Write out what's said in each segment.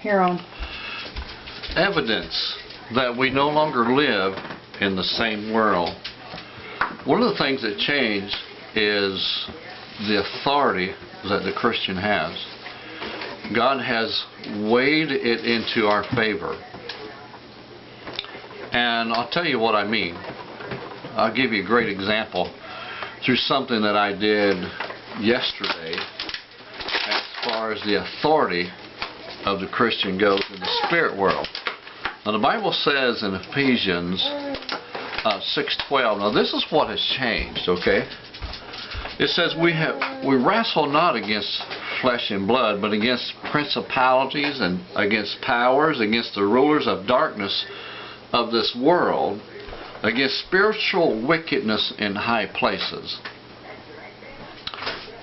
Here on. Evidence that we no longer live in the same world. One of the things that changed is the authority that the Christian has. God has weighed it into our favor. And I'll tell you what I mean. I'll give you a great example through something that I did yesterday as far as the authority of the Christian goes in the spirit world. Now the Bible says in Ephesians 6:12, now this is what has changed, okay? It says we wrestle not against flesh and blood, but against principalities and against powers, against the rulers of darkness of this world, against spiritual wickedness in high places.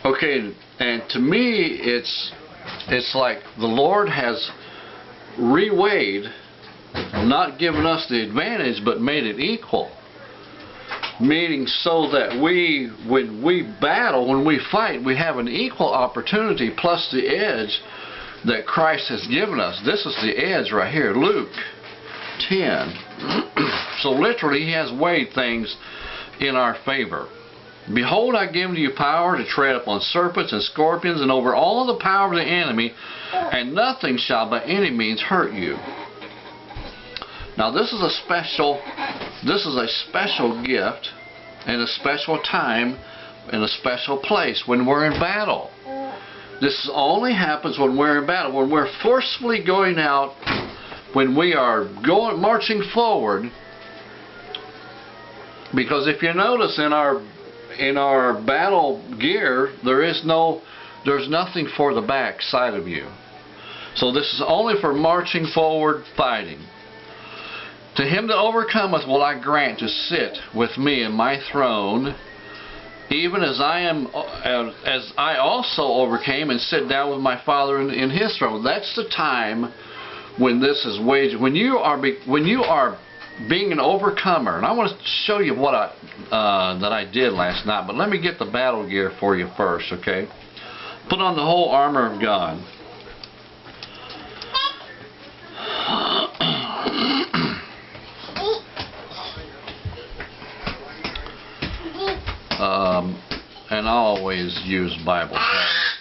Okay, and to me it's like the Lord has reweighed, not given us the advantage, but made it equal. Meaning so that when we battle, when we fight, we have an equal opportunity plus the edge that Christ has given us. This is the edge right here, Luke 10. So literally He has weighed things in our favor. Behold, I give to you power to tread upon serpents and scorpions and over all the power of the enemy, and nothing shall by any means hurt you. Now this is a special gift and a special time and a special place when we're in battle. This only happens when we're in battle, when we're forcefully going out, when we are marching forward. Because if you notice in our battle gear, there's nothing for the back side of you. So this is only for marching forward, fighting. To him that overcometh will I grant to sit with me in my throne, even as I also overcame and sit down with my Father in His throne. That's the time when this is waged. When you are being an overcomer, and I want to show you what that I did last night. But let me get the battle gear for you first, okay? Put on the whole armor of God. And I always use Bible text.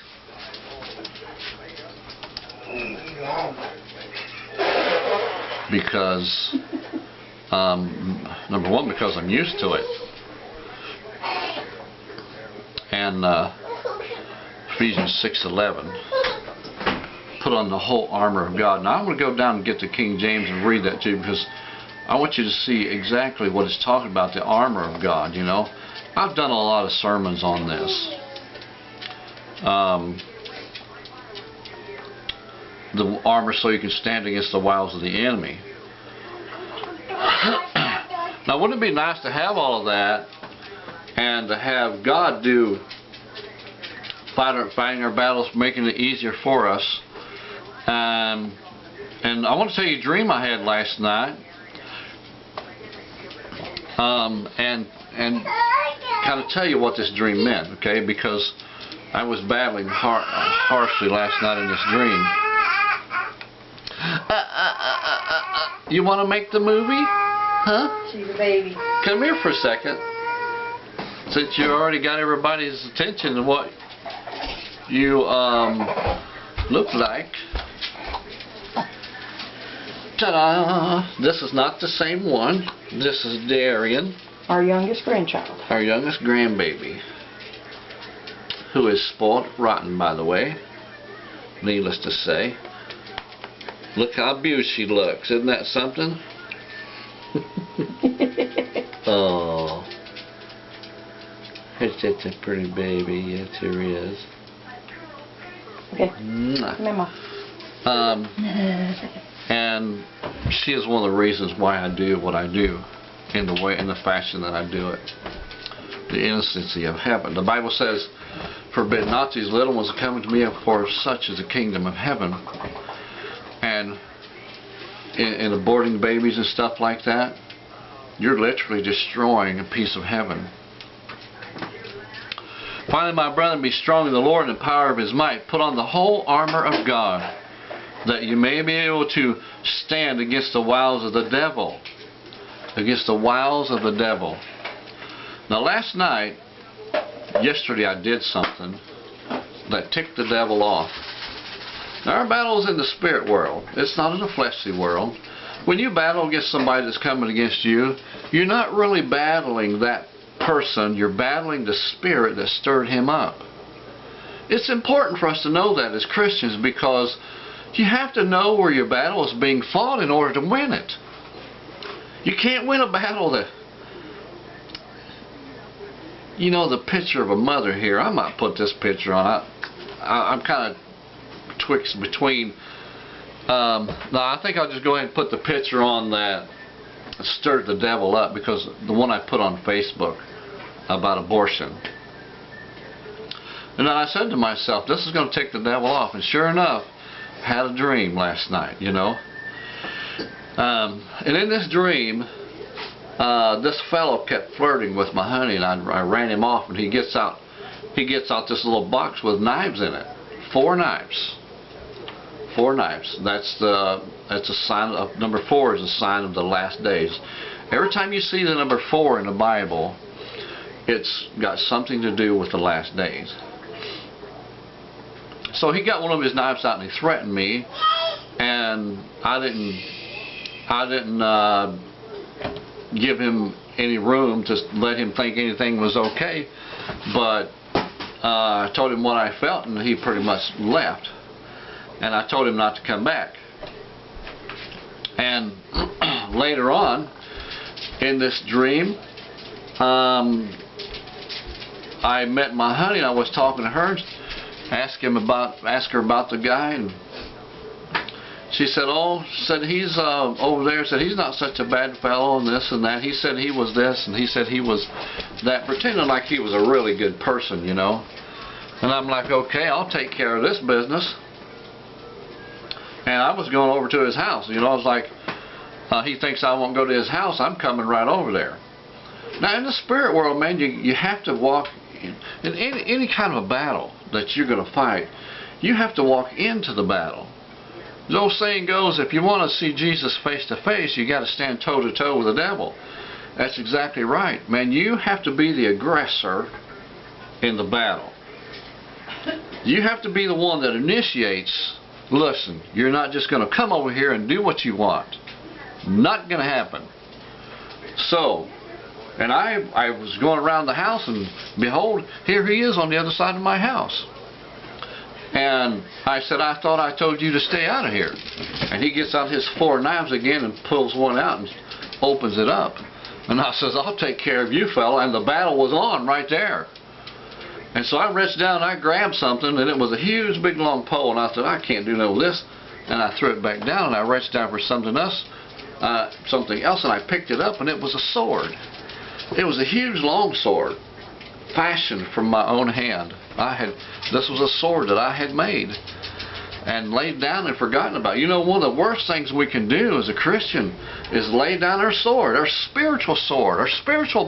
Because number one, because I'm used to it. And Ephesians 6:11, put on the whole armor of God. Now I'm going to go down and get the King James and read that to you, because I want you to see exactly what it's talking about, the armor of God, you know. I've done a lot of sermons on this. The armor so you can stand against the wiles of the enemy. Now wouldn't it be nice to have all of that and to have God do fighting our battles, making it easier for us. And I want to tell you a dream I had last night. And kind of tell you what this dream meant, okay? Because I was battling harshly last night in this dream. You want to make the movie? Huh? She's a baby. Come here for a second. Since you already got everybody's attention to what you look like. Ta-da! This is not the same one. This is Darian. Our youngest grandchild. Our youngest grandbaby. Who is spoiled rotten, by the way. Needless to say. Look how beautiful she looks. Isn't that something? Oh. It's such a pretty baby. Yes, there is. Okay. Mama. And she is one of the reasons why I do what I do in the fashion that I do it. The innocency of heaven. The Bible says, forbid not these little ones to come to me, for such is the kingdom of heaven. And in aborting babies and stuff like that, you're literally destroying a piece of heaven. Finally, my brethren, be strong in the Lord and the power of His might. Put on the whole armor of God, that you may be able to stand against the wiles of the devil. Against the wiles of the devil. Now yesterday I did something that ticked the devil off. Now our battle is in the spirit world. It's not in the fleshly world. When you battle against somebody that's coming against you, you're not really battling that person. You're battling the spirit that stirred him up. It's important for us to know that as Christians, because you have to know where your battle is being fought in order to win it. You can't win a battle that... You know, the picture of a mother here, I might put this picture on. I'm kind of twixt between... no, I think I'll just go ahead and put the picture on that stirred the devil up, because the one I put on Facebook about abortion. And then I said to myself, this is going to tick the devil off. And sure enough, I had a dream last night, you know. And in this dream, this fellow kept flirting with my honey, and I ran him off, and he gets out this little box with knives in it. 4 knives. 4 knives. That's a sign of number 4 is a sign of the last days. Every time you see the number 4 in the Bible, it's got something to do with the last days. So he got one of his knives out and he threatened me, and I didn't give him any room to let him think anything was okay, but I told him what I felt, and he pretty much left. And I told him not to come back. And later on in this dream, I met my honey, and I was talking to her, asked her about the guy, and she said, he's over there, said he's not such a bad fellow, and this and that. He said he was this, and he said he was that, pretending like he was a really good person, you know. And I'm like, okay, I'll take care of this business. And I was going over to his house, you know. I was like, he thinks I won't go to his house, I'm coming right over there. Now in the spirit world, man, you have to walk in any kind of a battle that you're going to fight. You have to walk into the battle. The old saying goes, if you want to see Jesus face to face, you got to stand toe to toe with the devil. That's exactly right, man. You have to be the aggressor in the battle. You have to be the one that initiates. Listen, you're not just going to come over here and do what you want. Not going to happen. So, and I was going around the house, and behold, here he is on the other side of my house. And I said, I thought I told you to stay out of here. And he gets out his 4 knives again and pulls one out and opens it up. And I says, I'll take care of you, fella. And the battle was on right there. And so I reached down and I grabbed something, and it was a huge big long pole, and I said, I can't do no of this. And I threw it back down, and I reached down for something else, and I picked it up, and it was a sword. It was a huge long sword, fashioned from my own hand. This was a sword that I had made and laid down and forgotten about. You know, one of the worst things we can do as a Christian is lay down our sword, our spiritual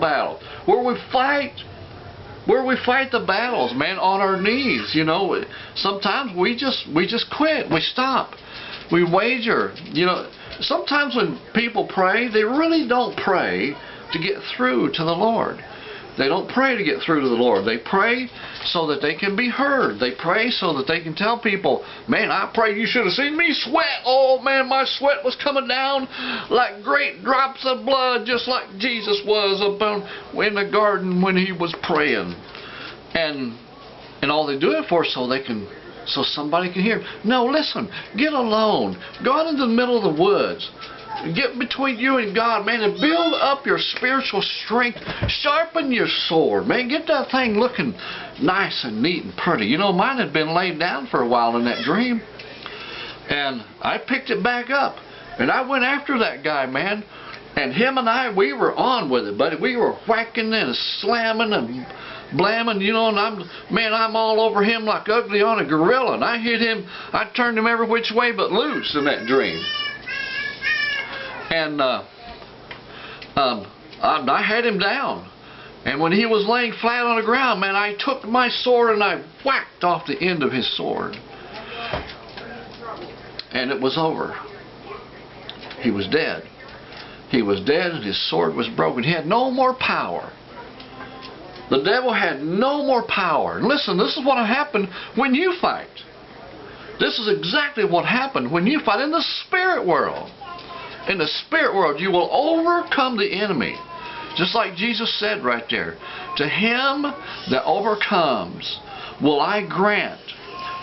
battle, where we fight the battles, man, on our knees. You know, sometimes we just quit, we stop, we wager. You know, sometimes when people pray, they really don't pray to get through to the Lord. They don't pray to get through to the Lord. They pray so that they can be heard. They pray so that they can tell people, man, I pray you should have seen me sweat. Oh, man, my sweat was coming down like great drops of blood, just like Jesus was in the garden when he was praying. And all they do it for so somebody can hear. No, listen, get alone. Go out into the middle of the woods. Get between you and God, man, and build up your spiritual strength. Sharpen your sword, man. Get that thing looking nice and neat and pretty. You know, mine had been laid down for a while in that dream. And I picked it back up. And I went after that guy, man. And him and I, we were on with it, buddy. We were whacking and slamming and blamming, you know, and I'm all over him like ugly on a gorilla. And I hit him, I turned him every which way but loose in that dream. And I had him down. And when he was laying flat on the ground, man, I took my sword and I whacked off the end of his sword. and it was over. He was dead. He was dead, and his sword was broken. He had no more power. The devil had no more power. And listen, this is what happened when you fight. This is exactly what happened when you fight in the spirit world. In the spirit world, you will overcome the enemy. Just like Jesus said right there, to him that overcomes will I grant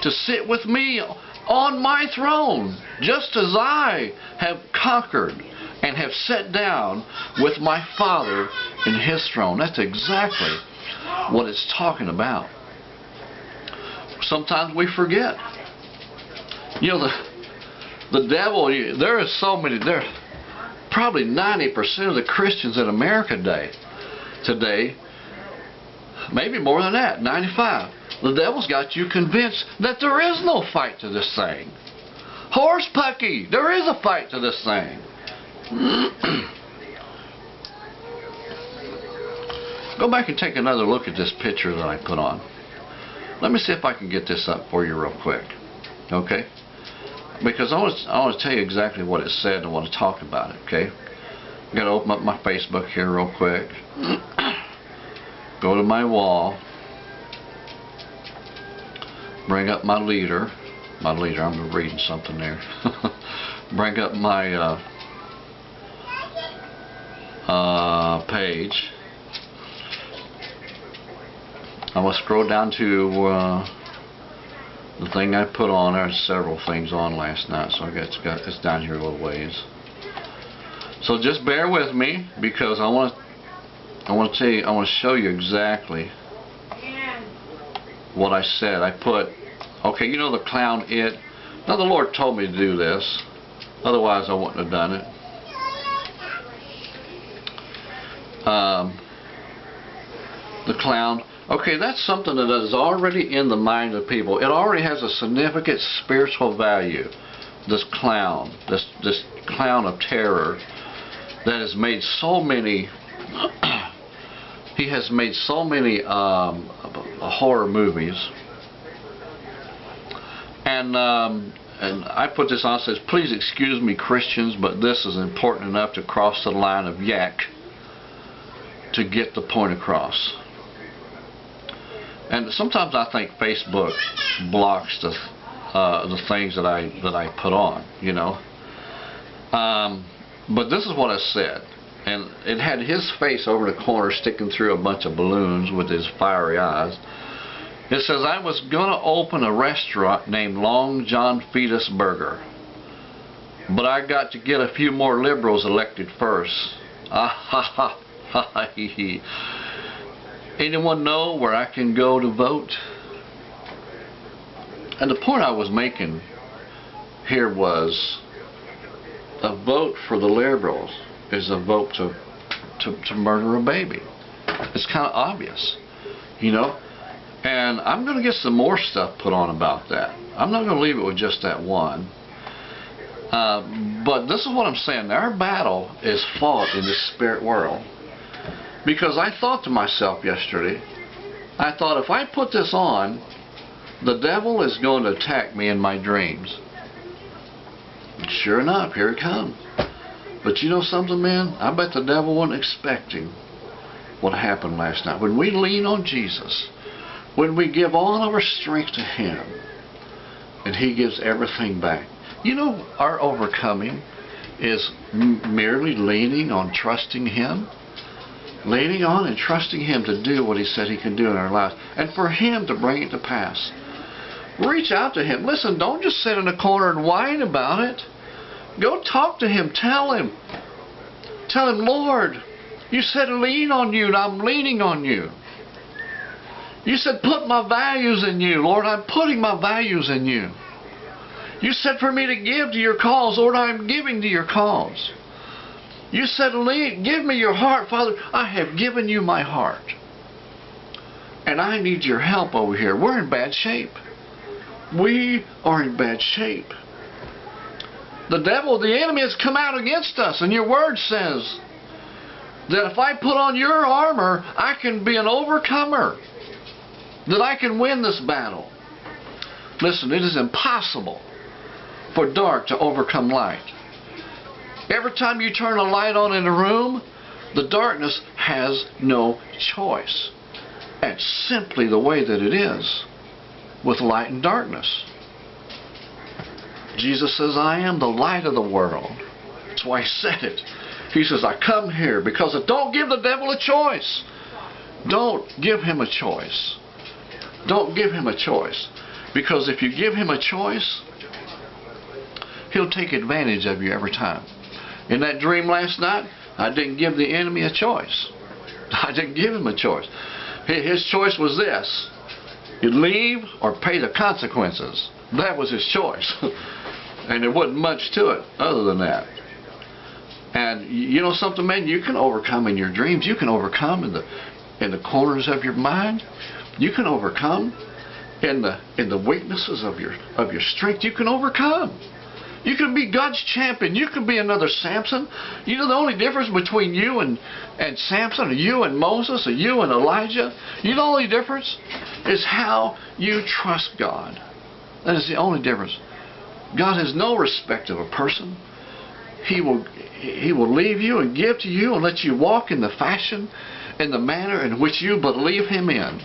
to sit with me on my throne, just as I have conquered and have sat down with my Father in his throne. That's exactly what it's talking about. Sometimes we forget. You know, the devil, there are so many, there probably 90% of the Christians in America today, maybe more than that, 95%. The devil's got you convinced that there is no fight to this thing. Horse pucky, there is a fight to this thing. Go back and take another look at this picture that I put on. Let me see if I can get this up for you real quick. Okay? Because I want to tell you exactly what it said and I want to talk about it. Okay? I've got to open up my Facebook here real quick. Go to my wall. Bring up my leader. I'm reading something there. Bring up my page. I'm going to scroll down to the thing I put on. There's several things on last night, so it's down here a little ways. So just bear with me, because I want to show you exactly what I said. I put, okay, you know the clown it. Now the Lord told me to do this, otherwise I wouldn't have done it. The clown. Okay, that's something that is already in the mind of people. It already has a significant spiritual value. This clown, this clown of terror, that has made so many. He has made so many horror movies. And I put this on. It says, "Please excuse me, Christians, but this is important enough to cross the line of yak to get the point across." And sometimes I think Facebook blocks the things that I put on, you know. But this is what I said, and it had his face over the corner sticking through a bunch of balloons with his fiery eyes. It says, "I was going to open a restaurant named Long John Fetus Burger, but I got to get a few more liberals elected first." Ah ha ha ha hee hee. Anyone know where I can go to vote? And the point I was making here was, a vote for the liberals is a vote to murder a baby. It's kind of obvious, you know. And I'm going to get some more stuff put on about that. I'm not going to leave it with just that one. But this is what I'm saying. Our battle is fought in the spirit world. Because I thought to myself yesterday, I thought, if I put this on, the devil is going to attack me in my dreams. And sure enough, here it comes. But you know something, man? I bet the devil wasn't expecting what happened last night. When we lean on Jesus, when we give all of our strength to him, and he gives everything back. You know, our overcoming is merely leaning on trusting him. Leaning on and trusting him to do what he said he can do in our lives, and for him to bring it to pass. Reach out to him. Listen, don't just sit in a corner and whine about it. Go talk to him. Tell him, "Lord, you said lean on you, and I'm leaning on you. You said put my values in you. Lord, I'm putting my values in you. You said for me to give to your cause. Lord, I'm giving to your cause. You said, give me your heart, Father. I have given you my heart. And I need your help over here. We're in bad shape. We are in bad shape. The devil, the enemy, has come out against us. And your word says that if I put on your armor, I can be an overcomer. That I can win this battle. Listen, it is impossible for dark to overcome light. Every time you turn a light on in a room, the darkness has no choice. It's simply the way that it is with light and darkness. Jesus says, I am the light of the world. That's why he said it. He says, I come here because don't give the devil a choice. Don't give him a choice. Don't give him a choice. Because if you give him a choice, he'll take advantage of you every time. In that dream last night, I didn't give the enemy a choice. I didn't give him a choice. His choice was this. You leave or pay the consequences. That was his choice. And there wasn't much to it other than that. And you know something, man? You can overcome in your dreams. You can overcome in the corners of your mind. You can overcome in the weaknesses of your strength. You can overcome. You can be God's champion. You can be another Samson. You know the only difference between you and Samson, or you and Moses, or you and Elijah? You know the only difference is how you trust God. That is the only difference. God has no respect of a person. He will leave you and give to you and let you walk in the fashion, in the manner in which you believe Him in.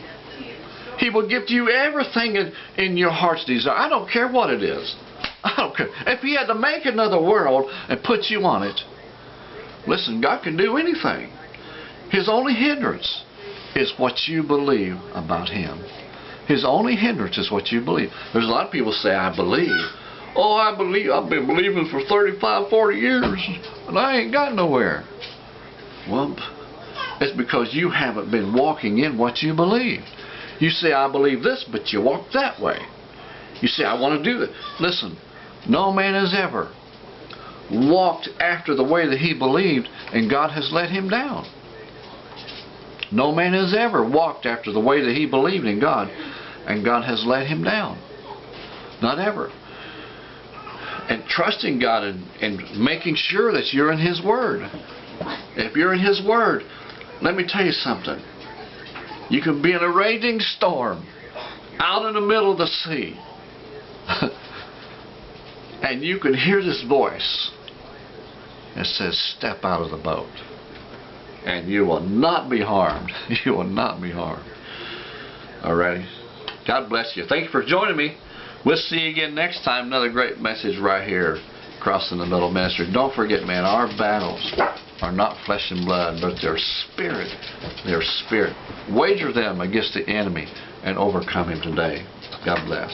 He will give to you everything in your heart's desire. I don't care what it is. I don't care. If He had to make another world and put you on it, listen, God can do anything. His only hindrance is what you believe about Him. His only hindrance is what you believe. There's a lot of people say, I believe. Oh, I believe. I've been believing for 35, 40 years, and I ain't got nowhere. Well, it's because you haven't been walking in what you believe. You say, I believe this, but you walk that way. You say, I want to do that. Listen, no man has ever walked after the way that he believed, and God has let him down. No man has ever walked after the way that he believed in God, and God has let him down. Not ever. And trusting God and making sure that you're in His Word. If you're in His Word, let me tell you something. You can be in a raging storm out in the middle of the sea. And you can hear this voice that says, step out of the boat. And you will not be harmed. You will not be harmed. Alrighty. God bless you. Thank you for joining me. We'll see you again next time. Another great message right here, Crossing the Middle Ministry. Don't forget, man, our battles are not flesh and blood, but they're spirit. They're spirit. Wager them against the enemy and overcome him today. God bless.